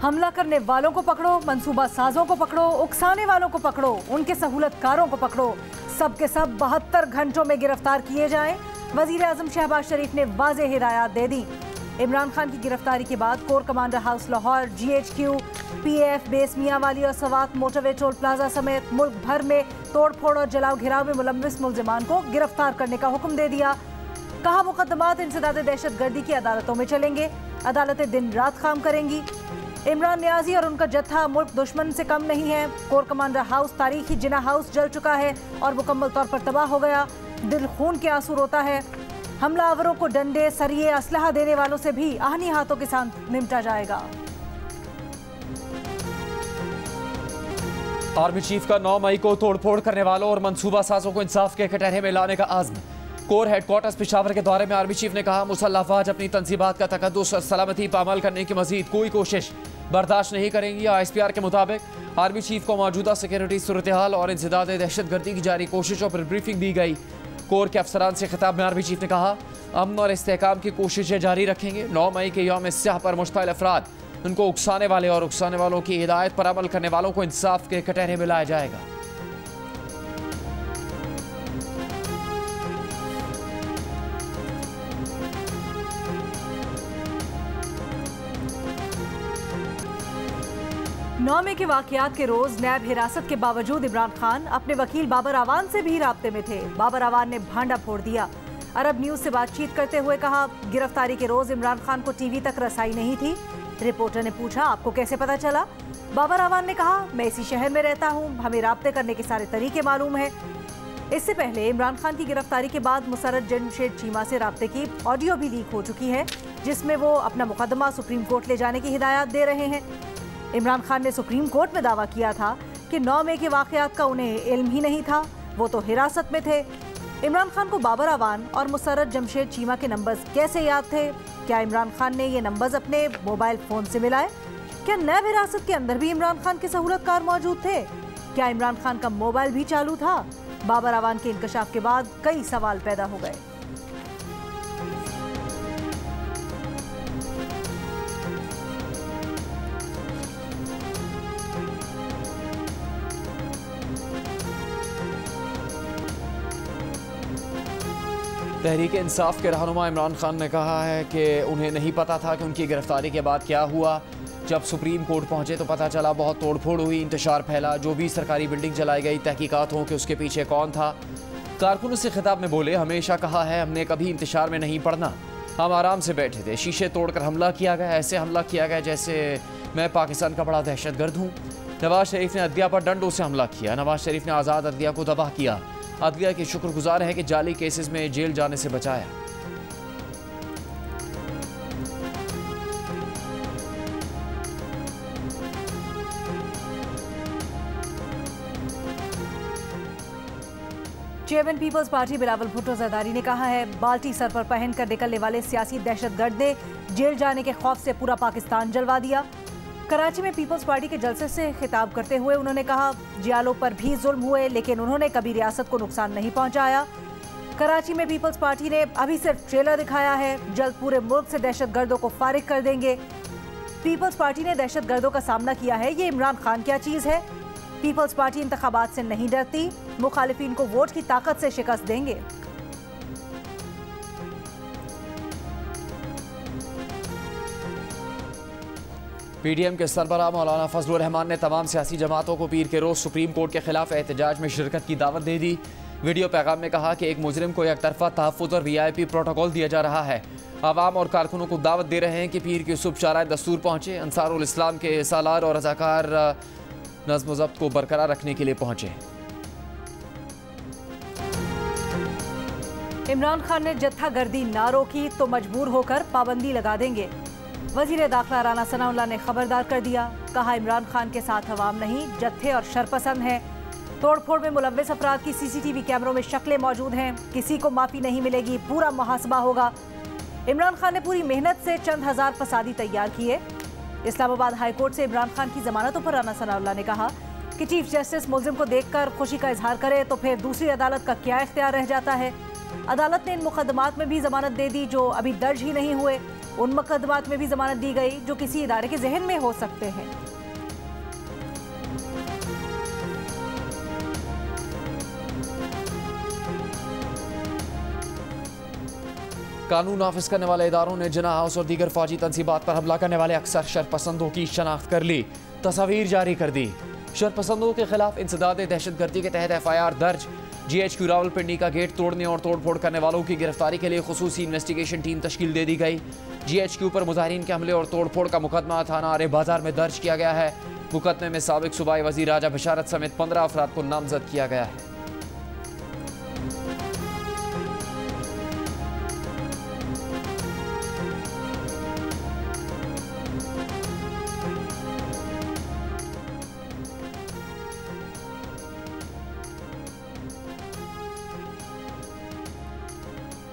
हमला करने वालों को पकड़ो, मंसूबा साजों को पकड़ो, उकसाने वालों को पकड़ो, उनके सहूलतकारों को पकड़ो, सब के सब 72 घंटों में गिरफ्तार किए जाएं। वजीर आजम शहबाज शरीफ ने वाज़ेह हिदायत दे दी। इमरान खान की गिरफ्तारी के बाद core commander house Lahore, GHQ, PAF base Mianwali और सवात मोटरवे टोल प्लाजा समेत मुल्क भर में तोड़फोड़ और जलाओ घिराव में मुलव्विस मुलजिमान को गिरफ्तार करने का हुक्म दे दिया। कहा, मुकदमात इंसदाद दहशत गर्दी की अदालतों में चलेंगे, अदालतें दिन रात काम करेंगी। इमरान नियाजी और उनका जत्था मुल्क दुश्मन से कम नहीं है। कोर कमांडर हाउस तारीखी जिना हाउस जल चुका है और मुकम्मल तौर पर तबाह हो गया। दिल खून के आंसू रोता है। हमलावरों को डंडे, सरिये, असलहा देने वालों से भी आहनी हाथों के साथ निपटा जाएगा। आर्मी चीफ का 9 मई को तोड़फोड़ करने वालों और मंसूबा साजों को इंसाफ के कटहरे में लाने का आज़्म। कोर हेडक्वार्टर्स पेशावर के दौरे में आर्मी चीफ ने कहा, मुसल्लह अफवाज अपनी तंजीबात का तकद्दुस और सलामती पामाल करने की मजीद कोई कोशिश बर्दाश्त नहीं करेंगी। ISPR के मुताबिक आर्मी चीफ को मौजूदा सिक्योरिटी सूरत हाल और इंसदाद दहशत गर्दी की जारी कोशिशों पर ब्रीफिंग दी गई। कोर के अफसरान से खिताब में आर्मी चीफ ने कहा, अमन और इस्तेहकाम की कोशिशें जारी रखेंगे। 9 मई के यौम स्याह पर मुश्तइल अफराद, उनको उकसाने वाले और उकसाने वालों की हिदायत पर अमल करने वालों को इंसाफ के कटहरे में लाया जाएगा। नौमे के वाकयात के रोज नैब हिरासत के बावजूद इमरान खान अपने वकील बाबर आवान से भी राब्ते में थे। बाबर आवान ने भांडा फोड़ दिया। अरब न्यूज से बातचीत करते हुए कहा, गिरफ्तारी के रोज इमरान खान को टीवी तक रसाई नहीं थी। रिपोर्टर ने पूछा, आपको कैसे पता चला? बाबर आवान ने कहा, मैं इसी शहर में रहता हूँ, हमें राब्ते करने के सारे तरीके मालूम है। इससे पहले इमरान खान की गिरफ्तारी के बाद मुसर्रत जमशेद चीमा से राब्ते की ऑडियो भी लीक हो चुकी है, जिसमें वो अपना मुकदमा सुप्रीम कोर्ट ले जाने की हिदायत दे रहे हैं। इमरान खान ने सुप्रीम कोर्ट में दावा किया था कि 9 मई के वाकयात का उन्हें इल्म ही नहीं था, वो तो हिरासत में थे। इमरान खान को बाबर आवान और मुसर्रत जमशेद चीमा के नंबर्स कैसे याद थे? क्या इमरान खान ने ये नंबर्स अपने मोबाइल फोन से मिलाए? क्या नैब हिरासत के अंदर भी इमरान खान के सहूलतकार मौजूद थे? क्या इमरान खान का मोबाइल भी चालू था? बाबर आवान के इंकशाफ के बाद कई सवाल पैदा हो गए। तहरीक इंसाफ के रहनुमा इमरान खान ने कहा है कि उन्हें नहीं पता था कि उनकी गिरफ्तारी के बाद क्या हुआ। जब सुप्रीम कोर्ट पहुंचे तो पता चला बहुत तोड़फोड़ हुई, इंतशार फैला, जो भी सरकारी बिल्डिंग जलाई गई, तहकीकात हो कि उसके पीछे कौन था। कारकुनों से खिताब में बोले, हमेशा कहा है हमने कभी इंतशार में नहीं पड़ना, हम आराम से बैठे थे। शीशे तोड़कर हमला किया गया, ऐसे हमला किया गया जैसे मैं पाकिस्तान का बड़ा दहशतगर्द हूँ। नवाज शरीफ ने अदलिया पर डंडों से हमला किया। नवाज शरीफ ने आज़ाद अदलिया को तबाह किया। अदलिया की शुक्रगुजार है कि जाली केसेस में जेल जाने से बचाया। चेयरमैन पीपल्स पार्टी बिलावल भुट्टो जरदारी ने कहा है, बाल्टी सर पर पहन कर निकलने वाले सियासी दहशतगर्द ने जेल जाने के खौफ से पूरा पाकिस्तान जलवा दिया। कराची में पीपल्स पार्टी के जलसे से खिताब करते हुए उन्होंने कहा, जियालों पर भी जुल्म हुए लेकिन उन्होंने कभी रियासत को नुकसान नहीं पहुंचाया। कराची में पीपल्स पार्टी ने अभी सिर्फ ट्रेलर दिखाया है, जल्द पूरे मुल्क से दहशतगर्दों को फारिग कर देंगे। पीपल्स पार्टी ने दहशतगर्दों का सामना किया है, ये इमरान खान क्या चीज़ है? पीपल्स पार्टी इंतखाबात से नहीं डरती, मुखालिफिन को वोट की ताकत से शिकस्त देंगे। PDM के सरबराह मौलाना फजलुर रहमान ने तमाम सियासी जमातों को पीर के रोज़ सुप्रीम कोर्ट के खिलाफ एहतजाज में शिरकत की दावत दे दी। वीडियो पैगाम में कहा कि एक मुजरिम को एक तरफा तहफ़्फ़ुज़ और VIP प्रोटोकॉल दिया जा रहा है। आवाम और कारकुनों को दावत दे रहे हैं कि पीर की सुबह शाराए दस्तूर पहुँचे, अंसारुल इस्लाम के सालार और रज़ाकार नज़्म व ज़ब्त को बरकरार रखने के लिए पहुँचे। इमरान खान ने जत्था गर्दी ना रोकी तो मजबूर होकर पाबंदी लगा देंगे। वज़ीर दाखिला राना सनाउल्लाह ने खबरदार कर दिया, कहा इमरान खान के साथ अवाम नहीं, जत्थे और शरपसंद हैं। तोड़फोड़ में मुलव्विस अफराद की CCTV कैमरों में शक्लें मौजूद हैं, किसी को माफ़ी नहीं मिलेगी, पूरा मुहासबा होगा। इमरान खान ने पूरी मेहनत से चंद हज़ार फसादी तैयार किए। इस्लामाबाद हाई कोर्ट से इमरान खान की जमानतों पर राना सनाउल्लाह ने कहा कि चीफ जस्टिस मुल्जिम को देखकर खुशी का इजहार करे तो फिर दूसरी अदालत का क्या इख्तियार रह जाता है। अदालत ने इन मुकदमात में भी जमानत दे दी जो अभी दर्ज ही नहीं हुए। उन मुकदमात में भी जमानत दी गई जो किसी इदारे के जहन में हो सकते हैं। कानून नाफिज करने वाले इदारों ने जिन्ना हाउस और दीगर फौजी तंजीबात पर हमला करने वाले अक्सर शरपसंदों की शनाख्त कर ली, तस्वीर जारी कर दी। शरपसंदों के खिलाफ इंसदाद दहशतगर्दी के तहत FIR दर्ज। GHQ रावलपिंडी का गेट तोड़ने और तोड़फोड़ करने वालों की गिरफ्तारी के लिए खुसूसी इन्वेस्टिगेशन टीम तश्कील दे दी गई। GHQ पर मुजाहिरीन के हमले और तोड़फोड़ का मुकदमा थाना आरे बाजार में दर्ज किया गया है। मुकदमे में साबिक सूबाई वजीर राजा बशारत समेत 15 अफराद को नामजद किया गया है।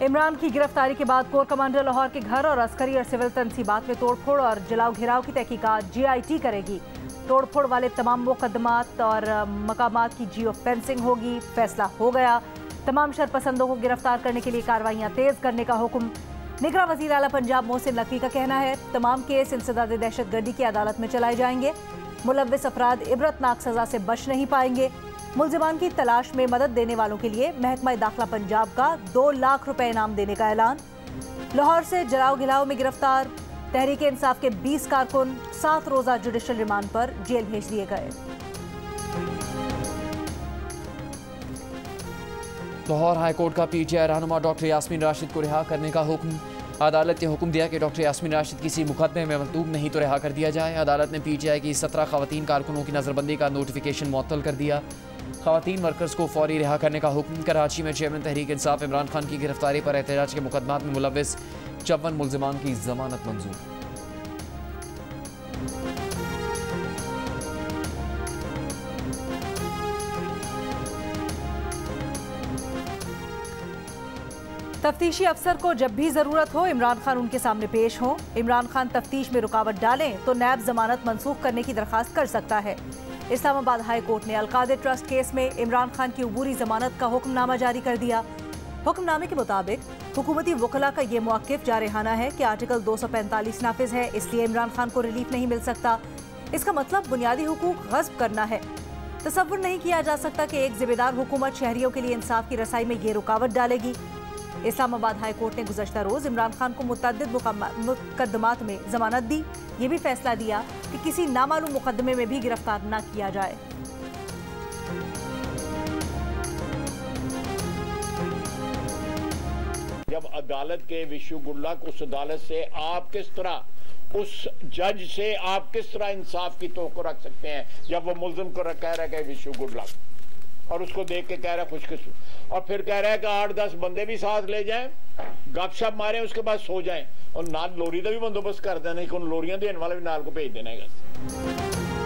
इमरान की गिरफ्तारी के बाद कोर कमांडर लाहौर के घर और अस्करी और सिविल तंसीबात में तोड़फोड़ और जलाओ घिराव की तहकीकात GIT करेगी। तोड़फोड़ वाले तमाम मुकदमात और मकामात की जियो फेंसिंग होगी। फैसला हो गया, तमाम शरपसंदों को गिरफ्तार करने के लिए कार्रवाइयां तेज करने का हुक्म। निगरान वजीर आला पंजाब मोहसिन नकवी का कहना है तमाम केस इंसदाद दहशतगर्दी की अदालत में चलाए जाएंगे। मुलव्विस अफराद इबरतनाक सजा से बच नहीं पाएंगे। मुलजिमान की तलाश में मदद देने वालों के लिए महकमा दाखिला पंजाब का 2 लाख रुपए इनाम देने का ऐलान। लाहौर से जलाओ घिलाओ में गिरफ्तार तहरीक इंसाफ के 20 कारकुन 7 रोजा जुडिशल रिमांड पर जेल भेज दिए गए। लाहौर हाईकोर्ट का PTI रहनुमा डॉक्टर यास्मीन राशिद को रिहा करने का हुक्म। अदालत ने हुक्म दिया कि डॉक्टर यास्मीन राशिद किसी मुकदमे में मतलूब नहीं तो रिहा कर दिया जाए। अदालत ने PTI की 17 खवातीन कारकुनों की नजरबंदी का नोटिफिकेशन मुअत्तल कर दिया। खवातीन वर्कर्स को फौरी रिहा करने का हुक्म। कराची में चेयरमैन तहरीक इंसाफ इमरान खान की गिरफ्तारी पर एहतजाज के मुकदमात में मुलव्विस 54 मुलजिमान की जमानत मंजूर। तफ्तीशी अफसर को जब भी जरूरत हो इमरान खान उनके सामने पेश हो। इमरान खान तफ्तीश में रुकावट डालें तो नैब जमानत मनसूख करने की दरखास्त कर सकता है। इस्लामाबाद हाई कोर्ट ने अलकादर ट्रस्ट केस में इमरान खान की अबूरी जमानत का हुक्मनामा जारी कर दिया। हुक्मनामे के मुताबिक हुकूमती वकला का ये मौक़िफ़ जारहाना है कि आर्टिकल 245 नाफिज है, इसलिए इमरान खान को रिलीफ नहीं मिल सकता। इसका मतलब बुनियादी हुकूक गस्ब करना है। तसव्वुर नहीं किया जा सकता कि एक जिम्मेदार हुकूमत शहरियों के लिए इंसाफ की रसाई में ये रुकावट डालेगी। इस्लामाबाद हाई कोर्ट ने गुज़श्ता रोज़ इमरान खान को मुतअद्दिद मुकदमात में जमानत दी। ये भी फैसला दिया कि किसी नामालूम मुकदमे में भी गिरफ्तार न किया जाए। जब अदालत के विशु गुड लक, उस अदालत से आप किस तरह, उस जज से आप किस तरह इंसाफ की तवक्को रख सकते हैं जब वो मुल्जिम को कह रहा है कि विशु गुड लक, और उसको देख के कह रहा है खुशकिस्मत, और फिर कह रहा है कि 8-10 बंदे भी साथ ले जाएं, गपशप मारें, उसके बाद सो जाएं, और नाल लोरी का भी बंदोबस्त कर देना, कि लोरियां देने वाले भी नाल को भेज देना है।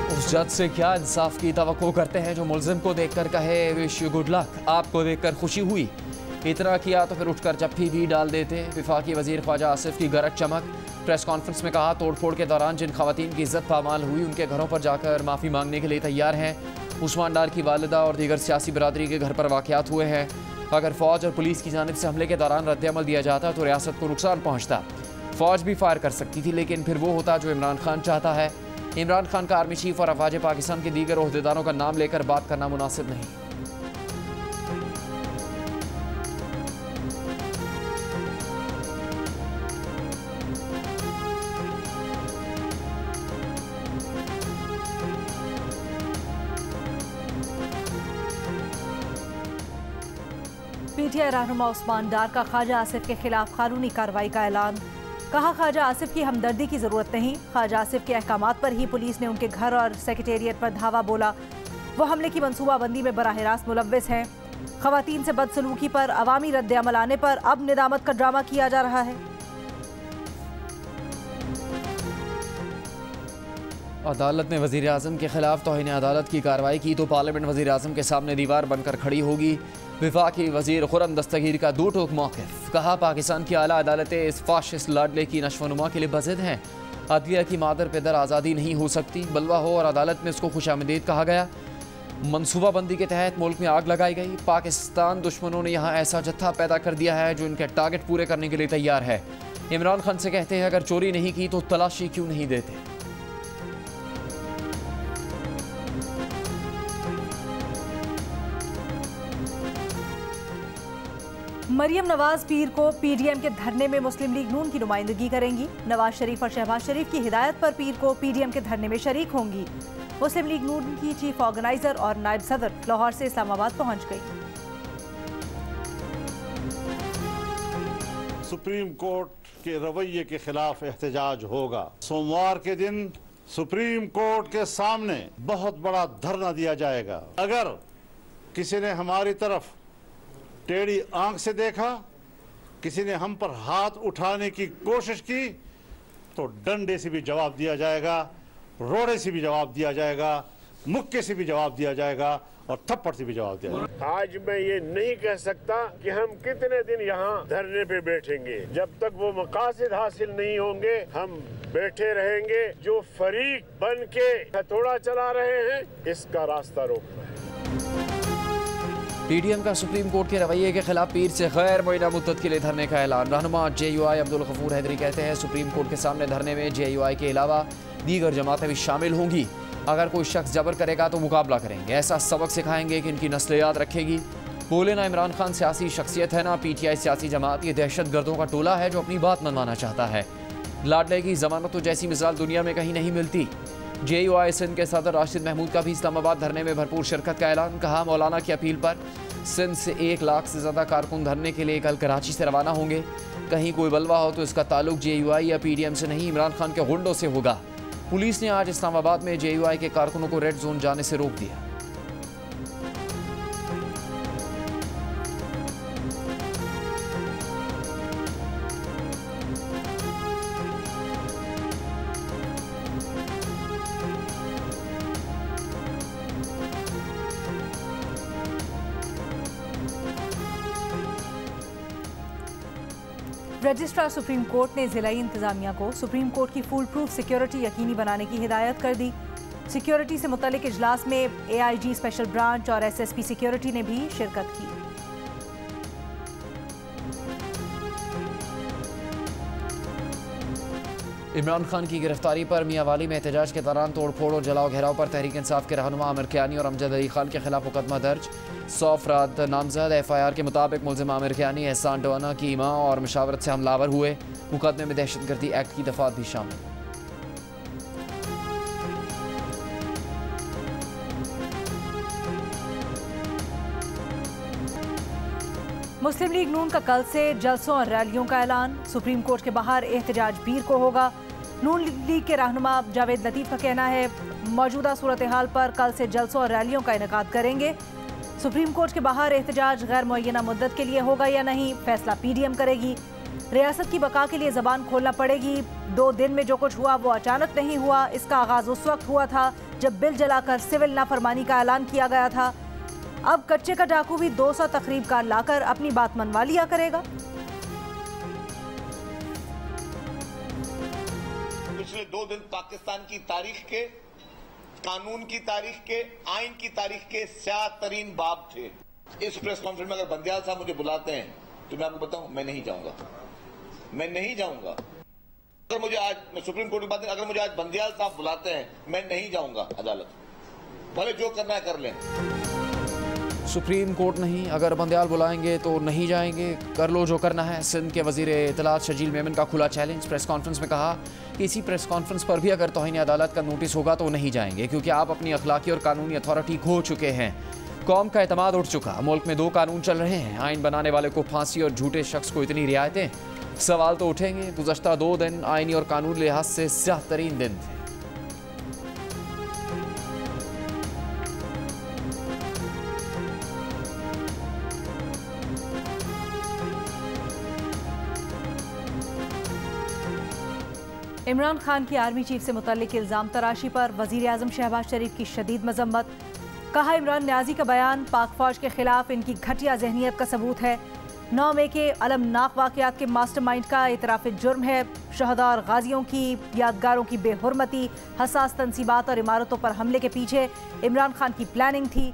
उस जज से क्या इंसाफ की तवक्को करते हैं जो मुल्जिम को देखकर कहे विश यू गुड लक, आपको देखकर खुशी हुई, इतना किया तो फिर उठकर जफ्फी भी डाल देते। विफाकी वजीर ख्वाजा आसिफ की गरज चमक। प्रेस कॉन्फ्रेंस में कहा तोड़फोड़ के दौरान जिन खवातीन की इज्जत पामाल हुई उनके घरों पर जाकर माफ़ी मांगने के लिए तैयार हैं। उस्मान डार की वालिदा और दीगर सियासी बरादरी के घर पर वाक़यात हुए हैं। अगर फ़ौज और पुलिस की जानिब से हमले के दौरान रद्द-ए-अमल दिया जाता तो रियासत को नुकसान पहुँचता। फ़ौज भी फायर कर सकती थी, लेकिन फिर वो होता जो इमरान खान चाहता है। इमरान खान का आर्मी चीफ और अफवाज पाकिस्तान के दीगर ओहदेदारों का नाम लेकर बात करना मुनासिब नहीं। PTI रहनुमा उस्मान डार का ख्वाजा आसिफ के खिलाफ कानूनी कार्रवाई का ऐलान। कहा ख्वाजा आसिफ की हमदर्दी की जरूरत नहीं। ख्वाजा आसिफ के अहकामात पर ही पुलिस ने उनके घर और सेक्रेटेरिएट पर धावा बोला। वो हमले की मनसूबाबंदी में बराह रास्त मुलव्विस हैं। खवातीन से बदसलूकी पर अवामी रद्द-ए-अमल आने पर अब निदामत का ड्रामा किया जा रहा है। अदालत ने वज़ीर आज़म के खिलाफ तौहीन अदालत की कार्रवाई की तो पार्लियामेंट वज़ीर आज़म के सामने दीवार बनकर खड़ी होगी। विफाकी वज़ीर खुर्रम दस्तगीर का दो टोक मौक़िफ़। कहा पाकिस्तान की आला अदालतें इस फाशिस्ट लाडले की नशोनुमा के लिए बज़िद हैं। अदलिया की मादर पैदर आज़ादी नहीं हो सकती, बलवा हो और अदालत में इसको खुशामदीद कहा गया। मनसूबाबंदी के तहत मुल्क में आग लगाई गई। पाकिस्तान दुश्मनों ने यहाँ ऐसा जत्था पैदा कर दिया है जो इनके टारगेट पूरे करने के लिए तैयार है। इमरान खान से कहते हैं अगर चोरी नहीं की तो तलाशी क्यों नहीं देते। मरियम नवाज पीर को पीडीएम के धरने में मुस्लिम लीग नून की नुमाइंदगी करेंगी। नवाज शरीफ और शहबाज शरीफ की हिदायत पर पीर को पीडीएम के धरने में शरीक होंगी। मुस्लिम लीग नून की चीफ ऑर्गेनाइजर और नायब सदर लाहौर से इस्लामाबाद पहुंच गई। सुप्रीम कोर्ट के रवैये के खिलाफ एहतजाज होगा। सोमवार के दिन सुप्रीम कोर्ट के सामने बहुत बड़ा धरना दिया जाएगा। अगर किसी ने हमारी तरफ टेढ़ी आंख से देखा, किसी ने हम पर हाथ उठाने की कोशिश की, तो डंडे से भी जवाब दिया जाएगा, रोड़े से भी जवाब दिया जाएगा, मुक्के से भी जवाब दिया जाएगा और थप्पड़ से भी जवाब दिया जाएगा। आज मैं ये नहीं कह सकता कि हम कितने दिन यहाँ धरने पे बैठेंगे। जब तक वो मकासद हासिल नहीं होंगे हम बैठे रहेंगे। जो फरीक बन के हथौड़ा चला रहे हैं इसका रास्ता रोकना है। पीडीएम का सुप्रीम कोर्ट के रवैये के खिलाफ पीर से गैर मुअय्यना मुद्दत के लिए धरने का ऐलान। रहनुमा जेयूआई अब्दुल गफूर हैदरी कहते हैं सुप्रीम कोर्ट के सामने धरने में जेयूआई के अलावा दीगर जमातें भी शामिल होंगी। अगर कोई शख्स जबर करेगा तो मुकाबला करेंगे, ऐसा सबक सिखाएंगे कि इनकी नस्ल याद रखेगी। बोले ना इमरान खान सियासी शख्सियत है ना पीटीआई सियासी जमात, ये दहशत गर्दों का टोला है जो अपनी बात मनवाना चाहता है। लाडले की जमानत तो जैसी मिसाल दुनिया में कहीं नहीं मिलती। जेयूआई सिंध के सदर राशिद महमूद का भी इस्लामाबाद धरने में भरपूर शिरकत का ऐलान। कहा मौलाना की अपील पर सिंध से 1 लाख से ज़्यादा कारकुन धरने के लिए कल कराची से रवाना होंगे। कहीं कोई बलवा हो तो इसका ताल्लुक जेयूआई या पीडीएम से नहीं, इमरान खान के गुंडों से होगा। पुलिस ने आज इस्लामाबाद में जेयूआई के कारकुनों को रेड जोन जाने से रोक दिया। रजिस्ट्रार सुप्रीम कोर्ट ने जिलाई इंतजामिया को सुप्रीम कोर्ट की फुल प्रूफ सिक्योरिटी यकीनी बनाने की हिदायत कर दी। सिक्योरिटी से मुतल्लिक इजलास में एआईजी स्पेशल ब्रांच और एसएसपी सिक्योरिटी ने भी शिरकत की। इमरान खान की गिरफ्तारी पर मियांवाली में एहतजाज के दौरान तोड़फोड़ और जलाओ घेराव पर तहरीक इंसाफ के रहनुमा आमिर कियानी और अमजद अली खान के खिलाफ मुकदमा दर्ज। 100 अफराद नामजद। एफआईआर के मुताबिक मुलजिम आमिर कियानी एहसान डोना की मां और मुशावरत से हमलावर हुए। मुकदमे में दहशतगर्दी एक्ट की दफात भी शामिल। मुस्लिम लीग नून का कल से जलसों और रैलियों का ऐलान। सुप्रीम कोर्ट के बाहर एहतजाज पीर को होगा। नून लीग के रहनुमा जावेद लतीफ़ का कहना है मौजूदा सूरत हाल पर कल से जलसों और रैलियों का इनेकाद करेंगे। सुप्रीम कोर्ट के बाहर एहतजाज गैर मुअय्यना मुद्दत के लिए होगा या नहीं, फैसला पीडीएम करेगी। रियासत की बका के लिए जबान खोलना पड़ेगी। 2 दिन में जो कुछ हुआ वो अचानक नहीं हुआ। इसका आगाज उस वक्त हुआ था जब बिल जलाकर सिविल नाफरमानी का ऐलान किया गया था। अब कच्चे का डाकू भी 200 तकरीबकार लाकर अपनी बात मनवा लिया करेगा। पिछले 2 दिन पाकिस्तान की तारीख के, कानून की तारीख के, आइन की तारीख के स्याह तरीन बाब थे। इस प्रेस कॉन्फ्रेंस में अगर बंदियाल साहब मुझे बुलाते हैं तो मैं आपको बताऊं मैं नहीं जाऊंगा। मैं नहीं जाऊंगा। अगर मुझे आज, मैं सुप्रीम कोर्ट की बात, अगर मुझे आज बंदियाल साहब बुलाते हैं मैं नहीं जाऊंगा अदालत। भले जो करना है कर लें। सुप्रीम कोर्ट नहीं, अगर बंदियाल बुलाएंगे तो नहीं जाएंगे। कर लो जो करना है। सिंध के वजीर इत्तलात शजील मेमन का खुला चैलेंज। प्रेस कॉन्फ्रेंस में कहा कि इसी प्रेस कॉन्फ्रेंस पर भी अगर तौहीन अदालत का नोटिस होगा तो नहीं जाएंगे, क्योंकि आप अपनी अखलाकी और कानूनी अथॉरिटी खो चुके हैं। कौम का एतमाद उठ चुका। मुल्क में 2 कानून चल रहे हैं। आइन बनाने वाले को फांसी और झूठे शख्स को इतनी रियायतें। सवाल तो उठेंगे। गुज़श्ता 2 दिन आइनी और कानूनी लिहाज से स्याह तरीन दिन थे। इमरान खान की आर्मी चीफ से मुतल्लिक इल्ज़ाम तराशी पर वज़ीर आज़म शहबाज शरीफ की शदीद मजम्मत। कहा इमरान न्याजी का बयान पाक फौज के खिलाफ इनकी घटिया जहनीत का सबूत है। 9 मई के अलमनाक वाक़यात के मास्टरमाइंड का इतराफ़ जुर्म है। शहदा और गाजियों की यादगारों की बेहुरमती, हसास तनसीबात और इमारतों पर हमले के पीछे इमरान खान की प्लानिंग थी।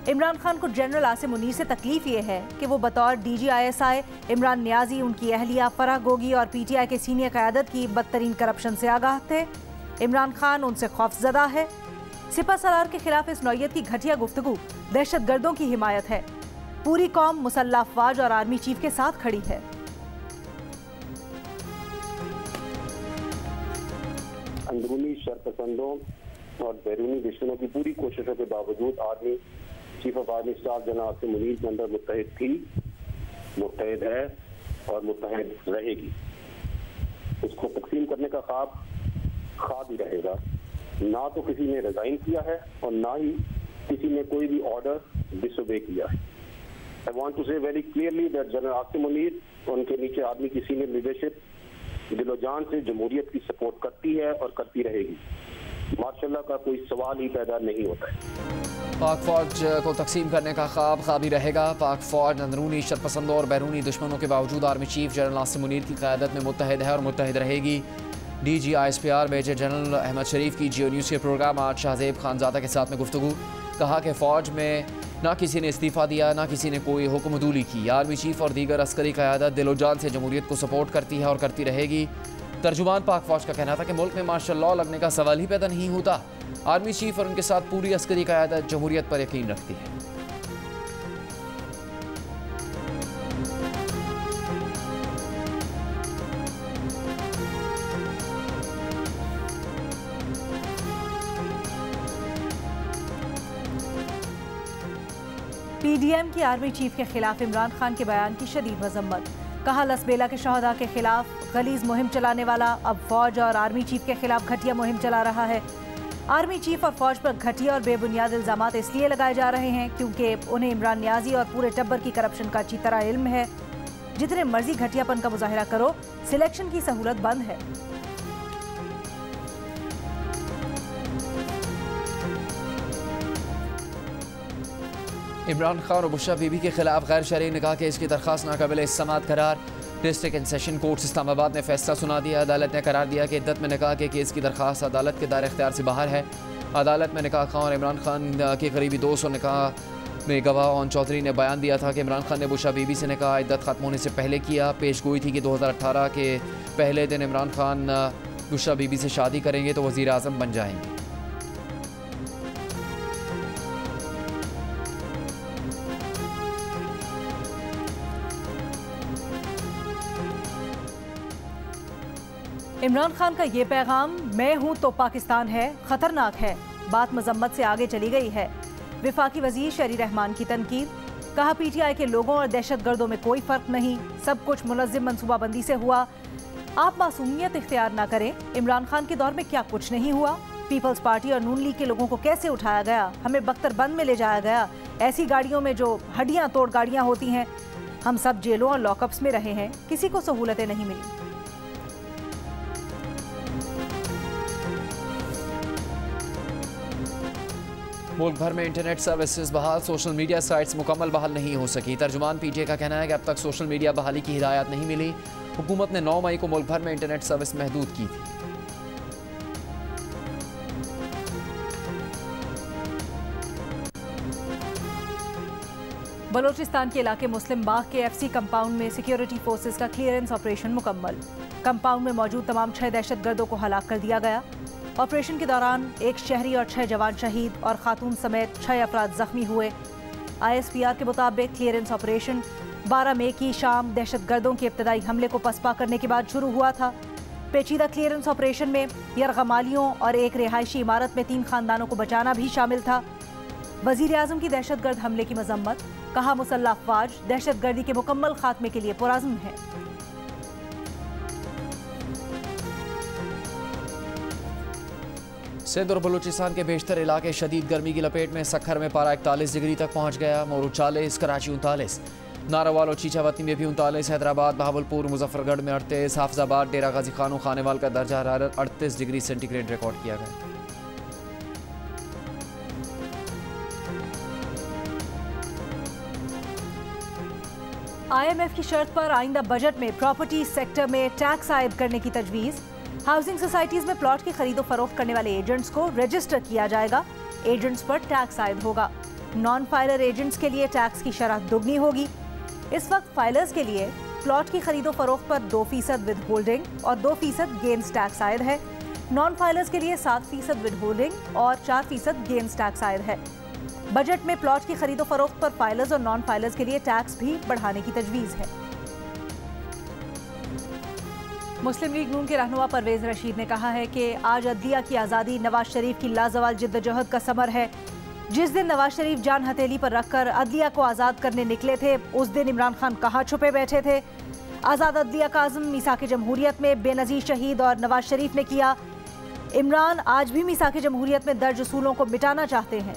इमरान खान को जनरल आसिम मुनीर से तकलीफ ये है कि वो बतौर DGISI इमरान नियाजी, उनकी अहलिया फराह गोगी और PTI के सीनियर क़यादत की बदतरीन करप्शन से आगाह थे। इमरान खान उनसे खौफजदा है। सिपा सलार के खिलाफ इस नौयत की घटिया गुफ्तगू दहशत गर्दों की हिमायत है। पूरी कौम मुसल्लह अफवाज और आर्मी चीफ के साथ खड़ी है। अंदरूनी शरपसंदों और बैरूनी दुश्मनों की पूरी कोशिशों के बावजूद army chief of army staff general Asim Munir के अंदर मुत्तहिद थी, मुत्तहिद है और मुत्तहिद रहेगी। उसको तकसीम करने का ख्वाब ही रहेगा। ना तो किसी ने रिजाइन किया है और ना ही किसी ने कोई भी ऑर्डर डिसोबे किया है। आई वांट टू से very clearly that general Asim Munir और उनके नीचे आर्मी की सीनियर लीडरशिप दिलो जान से जमहूरियत की सपोर्ट करती है और करती रहेगी। मार्शल्लाह का कोई सवाल ही पैदा नहीं होता है। पाक फौज को तकसीम करने का ख्वाब ही रहेगा। पाक फौज अंदरूनी शरपसंदों और बैरूनी दुश्मनों के बावजूद army chief general Asim Munir की क़यादत में मुत्तहिद है और मुत्तहिद रहेगी। DGISPR मेजर जनरल अहमद शरीफ की जियो न्यूज़ के प्रोग्राम आज शाहजेब खानजादा के साथ में गुफ्तगू। कहा कि फ़ौज में ना किसी ने इस्तीफ़ा दिया, ना किसी ने कोई हुक्मदूली की। आर्मी चीफ और दीगर अस्करी क़यादत दिलो जान से जमहूरियत को सपोर्ट करती है और करती रहेगी। तर्जुमान पाक फौज का कहना था कि मुल्क में मार्शल लॉ लगने का सवाल ही पैदा नहीं होता। आर्मी चीफ और उनके साथ पूरी अस्करी क़यादत जमहूरियत पर यकीन रखती है। PDM की आर्मी चीफ के खिलाफ इमरान खान के बयान की शदीद मजम्मत। कहा लसबेला के शहदा के खिलाफ गलीज मुहिम चलाने वाला अब फौज और आर्मी चीफ के खिलाफ घटिया मुहिम चला रहा है। आर्मी चीफ और फौज पर घटिया और बेबुनियाद इल्जामात इसलिए लगाए जा रहे हैं क्योंकि उन्हें इमरान नियाजी और पूरे टब्बर की करप्शन का अच्छी तरह इल्म है। जितने मर्जी घटियापन का मुजाहिरा करो, सिलेक्शन की सहूलत बंद है। इमरान खान और बुशरा बीबी के खिलाफ गैर शरई निकाह केस की दरख्वास्त नाकाबिल समाअत करार। District and session court Islamabad ने फैसला सुना दिया। अदालत ने करार दिया कि इद्दत में निकाह के केस की दरख्वास्त अदालत के दायरे इख्तियार से बाहर है। अदालत में निकाह खान और इमरान खान के करीबी 200 निकाह में गवाह ओन चौधरी ने बयान दिया था कि इमरान खान ने बुशरा बीबी से निकाह इद्दत ख़त्म होने से पहले किया। पेश गोई थी कि 2018 के पहले दिन इमरान खान बुशरा बीबी से शादी करेंगे तो वज़ीर आज़म बन जाएंगे। इमरान खान का ये पैगाम, मैं हूं तो पाकिस्तान है, खतरनाक है। बात मजम्मत से आगे चली गई है। विफाकी वजीर शहरी रहमान की तनकीद। कहा PTI के लोगों और दहशत गर्दों में कोई फर्क नहीं, सब कुछ मुनज़्ज़म मनसूबाबंदी से हुआ। आप मासूमियत इख्तियार ना करें। इमरान खान के दौर में क्या कुछ नहीं हुआ। पीपल्स पार्टी और नून लीग के लोगों को कैसे उठाया गया, हमें बख्तरबंद में ले जाया गया, ऐसी गाड़ियों में जो हड्डियां तोड़ गाड़ियां होती हैं। हम सब जेलों और लॉकअप्स में रहे हैं, किसी को सहूलतें नहीं मिली। मुल्क भर में इंटरनेट सर्विसेज बहाल, सोशल मीडिया साइट्स मुकम्मल बहाल नहीं हो सकी। तर्जुमान PTI का कहना है कि अब तक सोशल मीडिया बहाली की हिदायत नहीं मिली। हुकूमत ने 9 मई को मुल्क भर में इंटरनेट सर्विस महदूद की थी। बलोचिस्तान के इलाके मुस्लिम बाग के FC कंपाउंड में सिक्योरिटी फोर्सेस का क्लियरेंस ऑपरेशन मुकम्मल। कंपाउंड में मौजूद तमाम 6 दहशतगर्दों को हलाक कर दिया गया। ऑपरेशन के दौरान 1 शहरी और 6 जवान शहीद और खातून समेत 6 अफराद जख्मी हुए। ISPR के मुताबिक क्लियरेंस ऑपरेशन 12 मई की शाम दहशतगर्दों के इब्तदाई हमले को पसपा करने के बाद शुरू हुआ था। पेचीदा क्लियरेंस ऑपरेशन में यरगमालियों और एक रिहायशी इमारत में 3 खानदानों को बचाना भी शामिल था। वजीर आजम की दहशतगर्द हमले की मजम्मत। कहा मुसल्लह अफवाज दहशतगर्दी के मुकम्मल खात्मे के लिए पुरअज़्म है। सिंध और बलूचिस्तान के बेशतर इलाके शदीद गर्मी की लपेट में। सखर में पारा 41 डिग्री तक पहुंच गया। मोरू 40, कराची 39, नारावाल और चीचावती में भी 39, हैदराबाद, बहावलपुर, मुजफ्फरगढ़ में 38, हाफजाबाद, डेरा गाजी खान और खानेवाल का दर्जा हरारत 38 डिग्री सेंटीग्रेड रिकॉर्ड किया गया। IMF की शर्त पर आइंदा बजट में प्रॉपर्टी सेक्टर में टैक्स आयद करने की तजवीज़। हाउसिंग सोसाइटीज में प्लॉट की खरीदो फरोख्त करने वाले एजेंट्स को रजिस्टर किया जाएगा। एजेंट्स पर टैक्स आयद होगा। नॉन फाइलर एजेंट्स के लिए टैक्स की शरह दुगनी होगी। इस वक्त फाइलर्स के लिए प्लॉट की खरीदो फरोख्त पर 2% विद होल्डिंग और 2% गेन्स टैक्स आयद है। नॉन फाइलर्स के लिए 7% विद होल्डिंग और 4% गेन्स टैक्स आयद है। बजट में प्लॉट की खरीदो फरोख्त पर फाइलर्स और नॉन फाइलर्स के लिए टैक्स भी बढ़ाने की तजवीज़ है। मुस्लिम लीग नून के रहनुमा परवेज रशीद ने कहा है कि आज अदलिया की आज़ादी नवाज शरीफ की लाजवाल जिद्दोजहद का समर है। जिस दिन नवाज शरीफ जान हथेली पर रखकर अदलिया को आज़ाद करने निकले थे, उस दिन इमरान खान कहाँ छुपे बैठे थे। आज़ाद अदलिया का आज़म मीसाक जमहूरियत में बेनज़ीर शहीद और नवाज शरीफ ने किया। इमरान आज भी मीसाक जमहूरियत में दर्ज उसूलों को मिटाना चाहते हैं।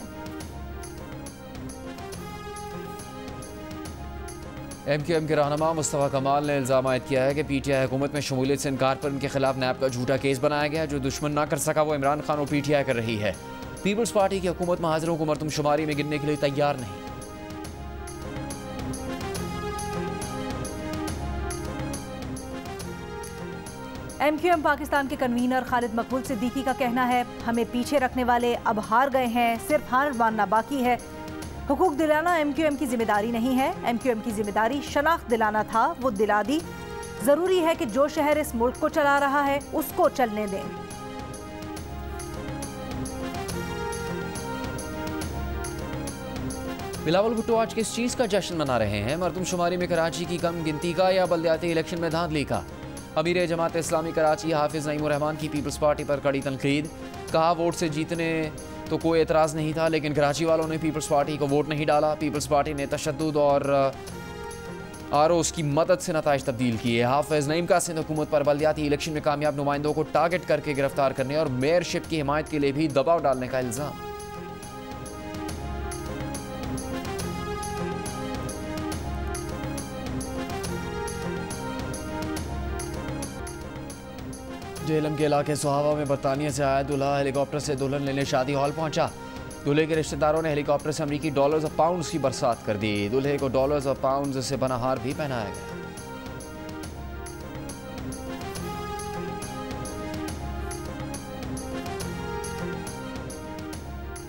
MQM के रहनुमा मुस्तफ़ा कमाल ने इल्ज़ाम आयद किया है कि PTI हुकूमत में शमूलियत से इनकार पर उनके खिलाफ नैब का झूठा केस बनाया गया। जो दुश्मन ना कर सका वो इमरान खान और PTI कर रही है। पीपल्स पार्टी की हुकूमत महाजरों को मरदमशुमारी में गिनने के लिए तैयार नहीं। MQM पाकिस्तान के कन्वीनर खालिद मकबूल सिद्दीकी का कहना है, हमें पीछे रखने वाले अब हार गए हैं, सिर्फ हार मानना बाकी है। हुकूक दिलाना MQM की जिम्मेदारी नहीं है। MQM की जिम्मेदारी शनाख्त दिलाना था, वो दिला दी। जरूरी है कि जो शहर इस मुल्क को चला रहा है उसको चलने दें। बिलावल भुट्टो आज किस चीज़ का जश्न मना रहे हैं? मरदमशुमारी में कराची की कम गिनती का या बल्दियाती इलेक्शन में धांधली का? अमीर जमात इस्लामी कराची हाफिज नईमुर रहमान की पीपल्स पार्टी पर कड़ी तनकीद। कहा वोट से जीतने तो कोई एतराज़ नहीं था, लेकिन कराची वालों ने पीपल्स पार्टी को वोट नहीं डाला। पीपल्स पार्टी ने तशद्दुद और आरओस की मदद से नताइज तब्दील किए। हाफिज नईम का सिंध हुकूमत पर बल्दियाती इलेक्शन में कामयाब नुमाइंदों को टारगेट करके गिरफ्तार करने और मेयरशिप की हिमायत के लिए भी दबाव डालने का इल्ज़ाम। जेहलम के इलाके सुहावा में बरतानिया से आया दूल्हा हेलीकॉप्टर से दुल्हन लेने शादी हॉल पहुंचा। दूल्हे के रिश्तेदारों ने हेलीकॉप्टर से अमरीकी डॉलर्स और पाउंड्स की बरसात कर दी। दूल्हे को डॉलर्स और पाउंड्स से बना हार भी पहनाया गया।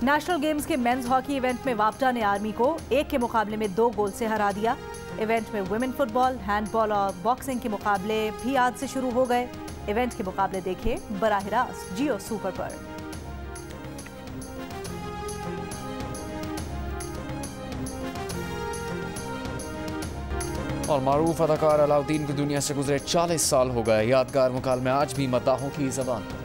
नेशनल गेम्स के मेंस हॉकी इवेंट में वापटा ने आर्मी को 1 के मुकाबले में 2 गोल से हरा दिया। इवेंट में वुमेन फुटबॉल, हैंडबॉल और बॉक्सिंग के मुकाबले भी आज से शुरू हो गए। इवेंट के मुकाबले देखें बराह रास्त जियो सुपर पर। और मारूफ अदाकार अलाउद्दीन की दुनिया से गुजरे 40 साल हो गए। यादगार मुकालमे आज भी मद्दाहों की ज़बान पर।